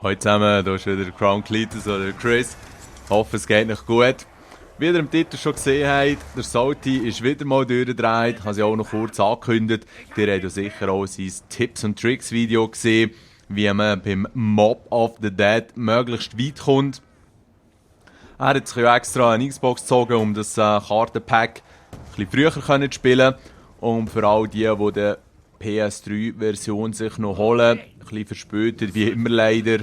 Hallo zusammen, hier ist wieder der Crown Cletus oder Chris. Ich hoffe, es geht euch gut. Wie ihr im Titel schon gesehen habt, der Salty ist wieder mal durchgedreht. Ich habe es ja auch noch kurz angekündigt. Ihr habt ja sicher auch sein Tipps und Tricks Video gesehen, wie man beim Mob of the Dead möglichst weit kommt. Er hat sich ja extra eine Xbox gezogen, um das Kartenpack ein bisschen früher zu spielen. Und für all die die PS3-Version sich noch holen, ein bisschen verspätet, wie immer leider,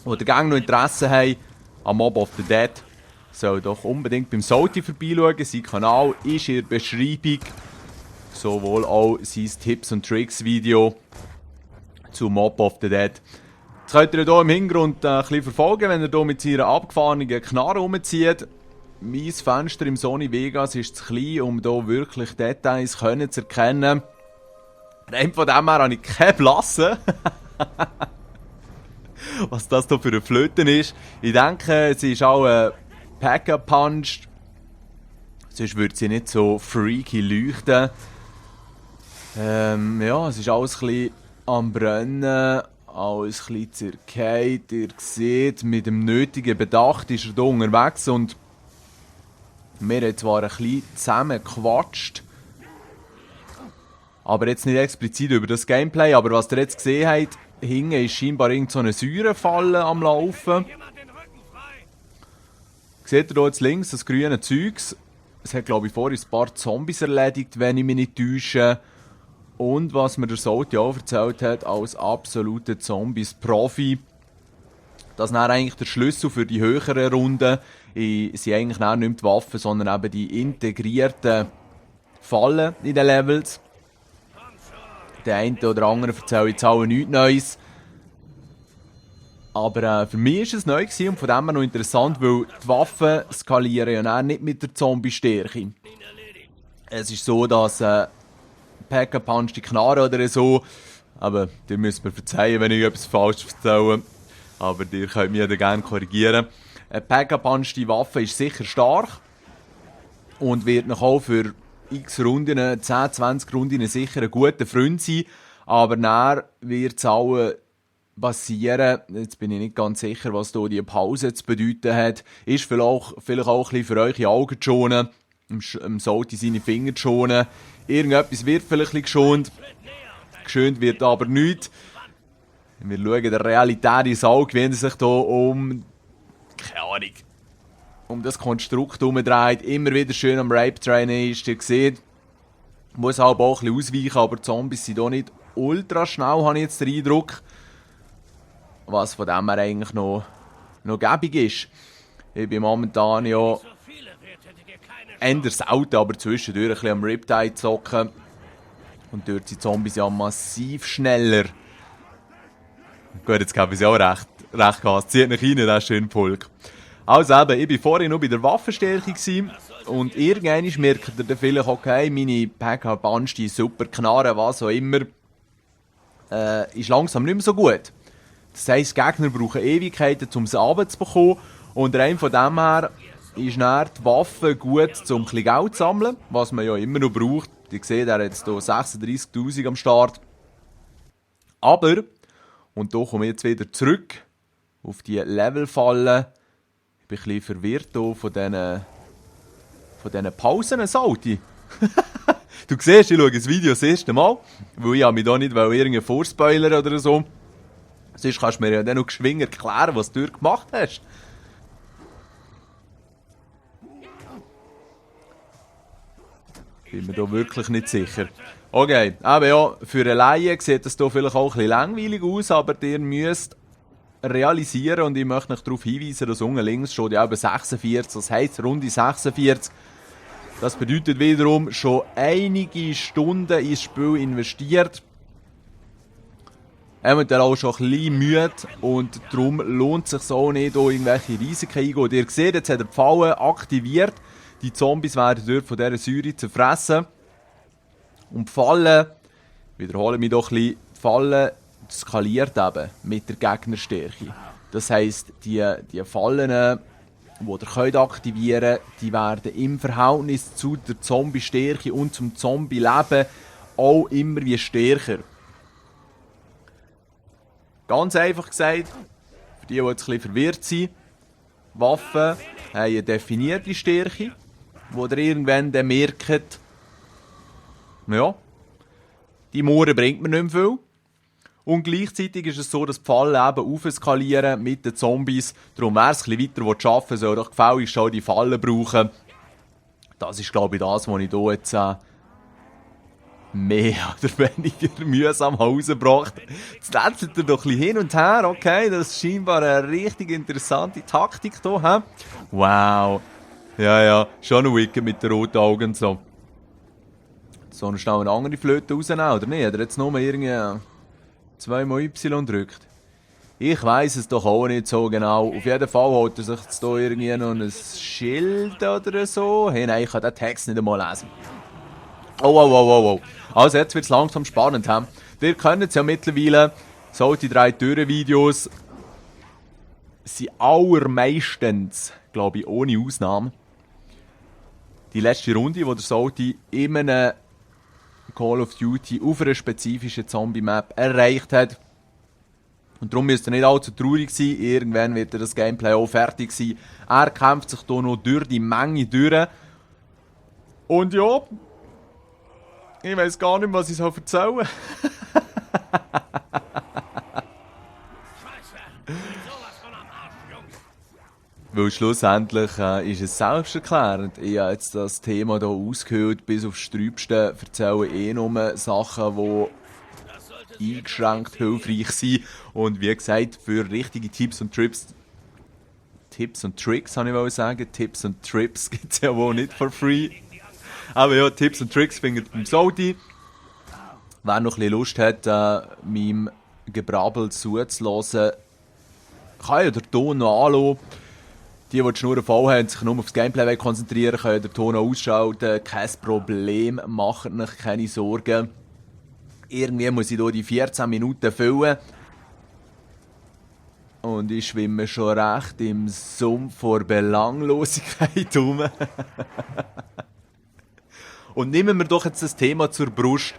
oder gerne noch Interesse haben am Mob of the Dead, soll doch unbedingt beim Salty vorbeischauen. Sein Kanal ist in der Beschreibung, sowohl auch sein Tipps und Tricks Video zu Mob of the Dead. Jetzt könnt ihr hier im Hintergrund ein bisschen verfolgen, wenn er hier mit seiner abgefahrenen Knarre rumzieht. Mein Fenster im Sony Vegas ist zu klein, um hier wirklich Details zu erkennen. Rein von dem her habe ich keine Blasse. Was das hier für eine Flöte ist. Ich denke, sie ist auch Pack-a-Punched. Sonst würde sie nicht so freaky leuchten. Ja, es ist alles ein bisschen am Brennen. Alles ein bisschen zerkeilt. Ihr seht, mit dem nötigen Bedacht ist er hier unterwegs. Und wir haben zwar ein bisschen zusammen gequatscht. Aber jetzt nicht explizit über das Gameplay, aber was ihr jetzt gesehen habt, hinten ist scheinbar irgend so eine Säurefalle am Laufen. Seht ihr hier jetzt links das grüne Zeugs? Es hat, glaube ich, vorhin ein paar Zombies erledigt, wenn ich mich nicht täusche. Und was mir der Salty auch erzählt hat, als absoluter Zombies-Profi, dass dann eigentlich der Schlüssel für die höheren Runden sind eigentlich nicht mehr die Waffen, sondern eben die integrierten Fallen in den Levels. Der eine oder andere erzählt jetzt auch nichts Neues. Aber für mich war es neu und von dem her noch interessant, weil die Waffen skalieren ja nicht mit der Zombie-Stärke. Es ist so, dass Pack-a-Punch, die Knarre oder so, aber ihr müsst mir verzeihen, wenn ich etwas falsch erzähle, aber ihr könnt mich da gerne korrigieren. Eine Pack-a-Punch, die Waffe ist sicher stark und wird noch auch für x Runden, 10, 20 Runden sicher ein guter Freund sein, aber dann wird es auch passieren, jetzt bin ich nicht ganz sicher, was hier die Pause zu bedeuten hat, ist vielleicht auch ein bisschen für eure Augen zu schonen, im Salty seine Finger zu schonen, irgendetwas wird vielleicht ein bisschen geschont wird aber nichts. Wir schauen der Realität ins Auge, wenn es sich hier keine Ahnung, um das Konstrukt herumdreht, immer wieder schön am Rape-Train ist, ihr seht, muss halt auch ein bisschen ausweichen, aber die Zombies sind hier nicht ultra schnell, habe ich jetzt den Eindruck. Was von dem her eigentlich noch gäbig ist. Ich bin momentan ja eher selten, aber zwischendurch ein bisschen am Riptide zocken. Und dort sind die Zombies ja massiv schneller. Gut, jetzt habe ich auch recht gehabt. Zieht nach rein, das ist schön Volk. Also eben, ich war vorhin noch bei der Waffenstärke und irgendwann merkt ihr dann vielleicht, okay, meine Pack-a-Punch, die super Knarre, was auch immer, ist langsam nicht mehr so gut. Das heisst, die Gegner brauchen Ewigkeiten, um sie runterzubekommen. Und rein von dem her ist dann die Waffe gut, um ein bisschen Geld zu sammeln, was man ja immer noch braucht. Ihr seht, er hat jetzt hier 36'000 am Start. Aber, und da komme ich jetzt wieder zurück auf die Levelfalle. Ich bin ein bisschen verwirrt hier von diesen Pausen, Salty. Du siehst, ich schaue das Video das erste Mal, weil ich mich da nicht irgendeinen vorspoilern oder so. Sonst kannst du mir ja dann noch geschwind erklären, was du gemacht hast. Bin mir da wirklich nicht sicher. Okay, aber ja, für eine Laie sieht das hier vielleicht auch ein bisschen langweilig aus, aber ihr müsst realisieren und ich möchte euch darauf hinweisen, dass unten links schon die 46, das heisst Runde 46. Das bedeutet wiederum schon einige Stunden ins Spiel investiert. Eventuell auch schon ein bisschen müde und darum lohnt es sich auch nicht, hier irgendwelche Risiken eingehen. Und ihr seht, jetzt hat er die Falle aktiviert. Die Zombies werden dort von dieser Säure zerfressen. Und die Falle, wiederhole mich doch ein bisschen, die Falle skaliert eben mit der Gegnerstärke. Das heisst, die Fallen, die ihr könnt aktivieren könnt, die werden im Verhältnis zu der Zombie-Stärke und zum Zombie-Leben auch immer wie stärker. Ganz einfach gesagt, Für die jetzt ein bisschen verwirrt sind, Waffen haben eine definierte Stärke, wo ihr irgendwann dann merkt, ja, die Moore bringt mir nicht mehr viel. Und gleichzeitig ist es so, dass die Fallen eben aufskalieren mit den Zombies. Darum, wer es ein bisschen weiter arbeiten will, soll doch gefälligst schon die Fallen brauchen. Das ist, glaube ich, das, was ich hier jetzt mehr oder weniger mühsam rausgebracht habe. Jetzt lätzelt er doch ein bisschen hin und her. Okay, das ist scheinbar eine richtig interessante Taktik hier. He? Wow. Ja, schon ein Wicked mit den roten Augen und so. So, dann schnell eine andere Flöte rausnehmen, oder nicht? Hat er jetzt nur irgendwie zweimal Y drückt? Ich weiss es doch auch nicht so genau. Auf jeden Fall holt er sich jetzt hier irgendwie noch ein Schild oder so. Hey, nein, ich kann den Text nicht einmal lesen. Oh. Also, jetzt wird es langsam spannend. He? Ihr kennt es ja mittlerweile, so die 3 Türen-Videos sind allermeistens, glaube ich, ohne Ausnahme, die letzte Runde, wo der Salty in einem Call of Duty auf einer spezifischen Zombie-Map erreicht hat. Und darum müsst ihr nicht allzu traurig sein. Irgendwann wird das Gameplay auch fertig sein. Er kämpft sich hier noch durch die Menge durch. Und ja, ich weiß gar nicht, was ich erzählen soll. Weil schlussendlich ist es selbsterklärend. Ich habe jetzt das Thema hier ausgehöhlt, bis aufs Sträubste, erzähle nur Sachen, die eingeschränkt hilfreich sind. Und wie gesagt, für richtige Tipps und Tricks, habe ich sagen. Tipps und Trips gibt es ja wohl nicht for free. Aber ja, Tipps und Tricks findet ihr beim Salty. Wer noch ein bisschen Lust hat, meinem Gebrabbel zuzulassen, kann ja den Ton noch anschauen. Die Schnurren voll haben, sich nur aufs Gameplay konzentrieren, können den Ton ausschalten. Kein Problem, macht euch keine Sorgen. Irgendwie muss ich hier die 14 Minuten füllen. Und ich schwimme schon recht im Sumpf vor Belanglosigkeit rum. Und nehmen wir doch jetzt das Thema zur Brust,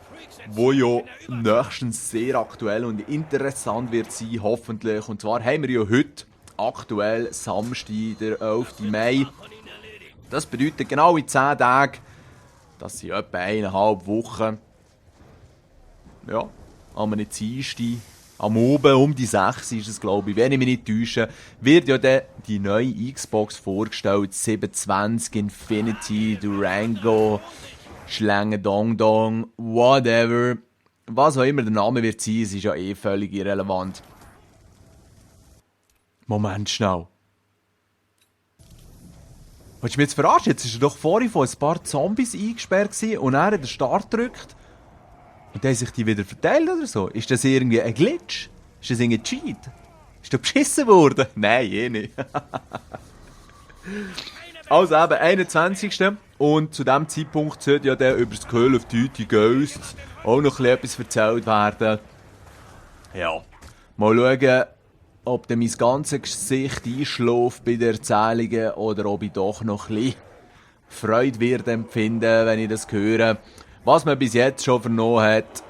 wo ja nächstens sehr aktuell und interessant wird sein, hoffentlich. Und zwar haben wir ja heute aktuell Samstag, der 11. Mai. Das bedeutet genau in 10 Tagen, das sind etwa 1,5 Wochen. Ja, am Dienstag, am Oben um die 6 ist es, glaube ich, wenn ich mich nicht täusche, wird ja dann die neue Xbox vorgestellt, 720 Infinity, Durango, Schlange Dong Dong, whatever. Was auch immer der Name wird sein, es ist ja eh völlig irrelevant. Moment, schnell. Willst du mich jetzt verarschen? Jetzt war er doch vorhin von ein paar Zombies eingesperrt und er hat den Start gedrückt. Und dann haben sich die wieder verteilt oder so. Ist das irgendwie ein Glitch? Ist das irgendwie Cheat? Ist da beschissen worden? Nein, eh nicht. Also eben, 21. Und zu diesem Zeitpunkt sollte ja dann über das Call of Duty Ghosts auch noch etwas erzählt werden. Ja, mal schauen, ob dann mein ganzes Gesicht einschläft bei den Erzählungen oder ob ich doch noch ein bisschen Freude wird empfinden, wenn ich das höre. Was man bis jetzt schon vernommen hat,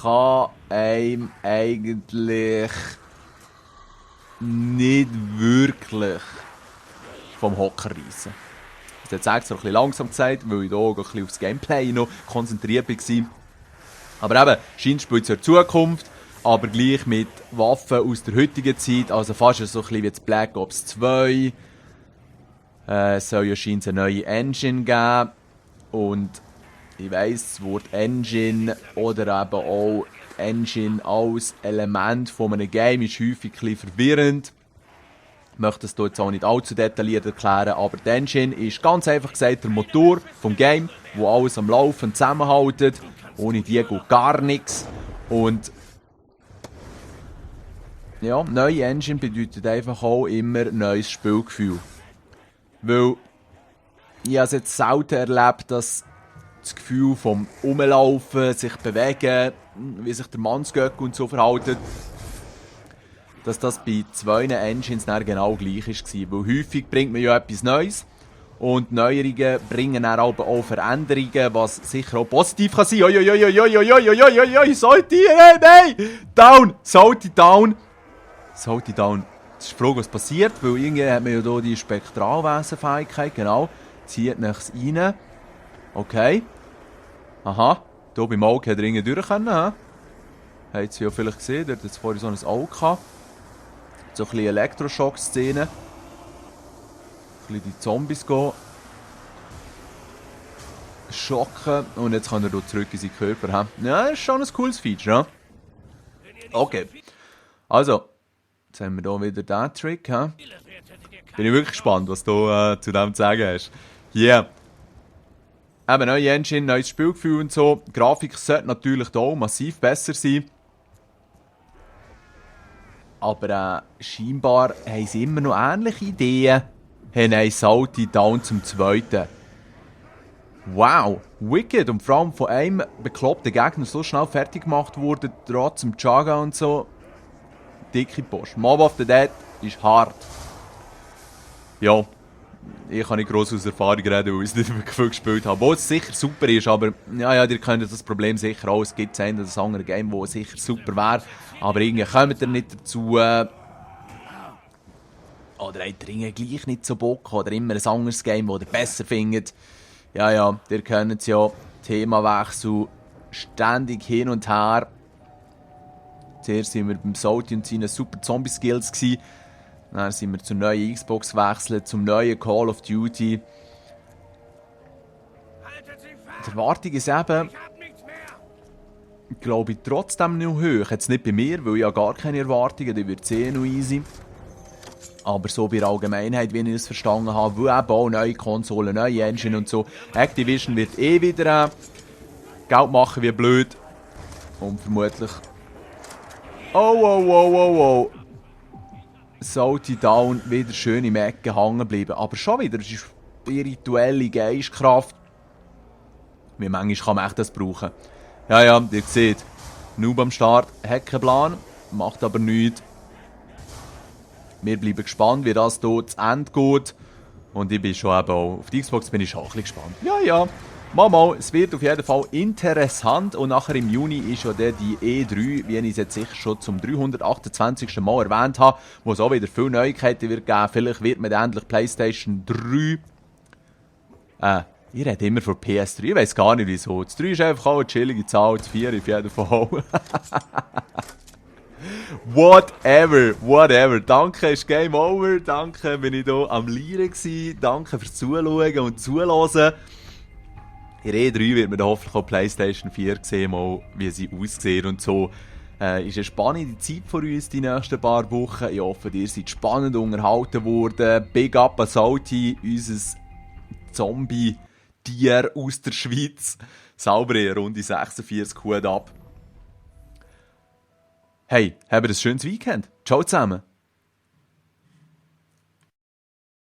kann einem eigentlich nicht wirklich vom Hocker reissen. Das hat es extra ein bisschen langsam gesagt, weil ich hier auch ein bisschen aufs Gameplay noch konzentriert war. Aber eben, scheint spielt zur Zukunft, aber gleich mit Waffen aus der heutigen Zeit, also fast so ein bisschen wie das Black Ops 2. Es soll ja scheinbar eine neue Engine geben. Und ich weiss, das Wort Engine oder eben auch Engine als Element von einem Game ist häufig ein bisschen verwirrend. Ich möchte das hier jetzt auch nicht allzu detailliert erklären, aber die Engine ist ganz einfach gesagt der Motor vom Game, wo alles am Laufen zusammenhält. Ohne die geht gar nichts. Und ja, neue Engine bedeutet einfach auch immer neues Spielgefühl. Weil ich habe es jetzt selten erlebt, dass das Gefühl vom Rumlaufen, sich bewegen, wie sich der Mannsgöcke und so verhalten, dass das bei 2 Engines dann genau gleich war. Weil häufig bringt man ja etwas Neues Und Neuerungen bringen dann aber auch Veränderungen, was sicher auch positiv kann sein. Oi, Salty, nein! Down! Salty down! Salty down. Es ist die Frage, was passiert, weil irgendwie hat man ja hier die Spektralwesenfähigkeit, genau. Zieht nichts rein. Okay. Aha. Hier beim Auge hat er irgendwie durch können. Habt ihr ja vielleicht gesehen, der hat jetzt vorhin so ein Auge gehabt. So ein bisschen Elektroschock-Szene. Ein bisschen die Zombies gehen. Schocken. Und jetzt kann er hier zurück in seinen Körper haben. Ja, das ist schon ein cooles Feature. Okay. Also. Jetzt haben wir hier wieder diesen Trick. Bin ich wirklich gespannt, was du zu dem zu sagen hast. Yeah. Eben, neue Engine, neues Spielgefühl und so. Die Grafik sollte natürlich hier auch massiv besser sein. Aber scheinbar haben sie immer noch ähnliche Ideen. Haben einen Salty down zum zweiten. Wow, wicked. Und vor allem von einem bekloppten Gegner so schnell fertig gemacht wurde, trotz dem Chaga und so. Dicke Post. Mob of the Dead ist hart. Ja, ich kann nicht gross aus Erfahrung reden, weil ich es nicht wirklich viel gespielt habe. Obwohl es sicher super ist, aber ja, ihr kennt das Problem sicher auch. Es gibt ein anderes Game, das sicher super wäre. Aber irgendwie kommt ihr nicht dazu. Oder habt ihr irgendwie gleich nicht so Bock. Oder immer ein anderes Game, das ihr besser findet. Ja, ihr kennt es ja. Themawechsel. Ständig hin und her. Zuerst waren wir beim Salty und seinen super Zombie-Skills. Dann sind wir zur neuen Xbox gewechselt, zum neuen Call of Duty. Die Erwartung ist eben, glaube ich, trotzdem noch hoch. Jetzt nicht bei mir, weil ich ja gar keine Erwartungen, die wird eh noch easy. Aber so bei der Allgemeinheit, wie ich es verstanden habe, weil eben auch neue Konsolen, neue Engine und so. Activision wird eh wieder Geld machen wie blöd. Und vermutlich... Oh. Salty down, wieder schön im Ecken hängen bleiben. Aber schon wieder, das ist spirituelle Geistkraft. Wie manchmal kann man echt das brauchen. Ja, ihr seht, Noob am Start, hat keinen Plan, macht aber nichts. Wir bleiben gespannt, wie das hier zu Ende geht. Und ich bin schon eben auch, auf die Xbox bin ich schon ein bisschen gespannt. Ja. Mal, es wird auf jeden Fall interessant. Und nachher im Juni ist ja der die E3, wie ich es jetzt sicher schon zum 328. Mal erwähnt habe, wo es auch wieder viele Neuigkeiten wird geben. Vielleicht wird man endlich PlayStation 3... ich rede immer von PS3, ich weiss gar nicht wieso. Das 3 ist einfach auch eine chillige Zahl, das 4 auf jeden Fall. Whatever. Danke, ist Game Over. Danke, bin ich hier am Lieren gewesen. Danke fürs Zuschauen und Zuhören. In E3 wird man dann hoffentlich auch PlayStation 4 sehen, mal, wie sie aussehen und so. Ist eine spannende Zeit für uns die nächsten paar Wochen. Ich hoffe, ihr seid spannend unterhalten worden. Big up an Salty, unser Zombie-Tier aus der Schweiz. Sauber in Runde 46, Hut ab. Hey, habt ein schönes Weekend. Ciao zusammen.